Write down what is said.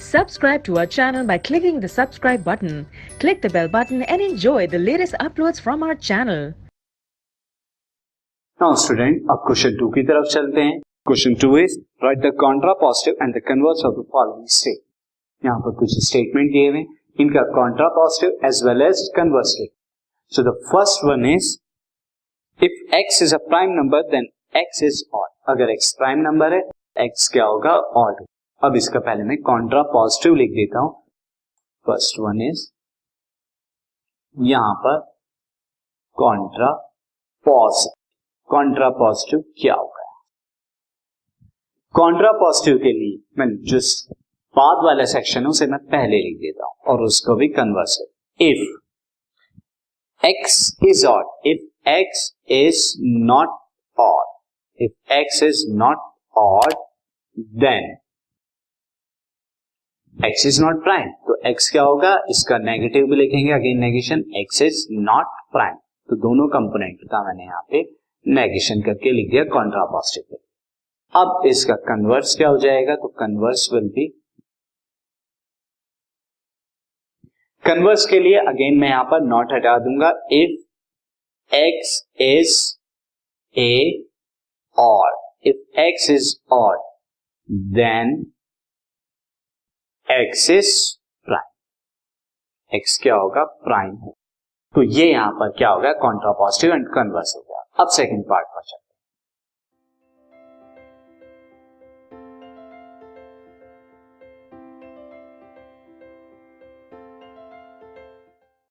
Subscribe to our channel by clicking the subscribe button. Click the bell button and enjoy the latest uploads from our channel. Now student, अब question 2 की तरफ चलते हैं. Question 2 is write the contrapositive and the converse of the following state. यहाँ पर कुछ statement दिए हुए, इनका contrapositive as well as converse लिख. So the first one is if x is a prime number then x is odd. अगर x prime number है, x क्या होगा? odd. अब इसका पहले मैं contrapositive लिख देता हूं. फर्स्ट वन इज यहां पर contrapositive क्या होगा? contrapositive के लिए मैं जो बाद वाला सेक्शन है उसे मैं पहले लिख देता हूं और उसको भी कन्वर्स है. If x is odd, if x is not odd, if x is not odd, then x is not prime. तो x क्या होगा? इसका नेगेटिव भी लिखेंगे, again negation. x is not prime. तो दोनों कंपोनेंट का मैंने यहाँ पे नेगेशन करके लिख दिया कॉन्ट्रापोजिटिव. अब इसका कन्वर्स क्या हो जाएगा? तो कन्वर्स विल बी, कन्वर्स के लिए अगेन मैं यहां पर नॉट हटा दूंगा. If x is a odd, if x is odd, then x is prime. x क्या होगा? प्राइम हो. तो ये यहां पर क्या होगा? कॉन्ट्रापोजिटिव एंड कन्वर्स हो गया. अब सेकंड पार्ट पर चलते हैं.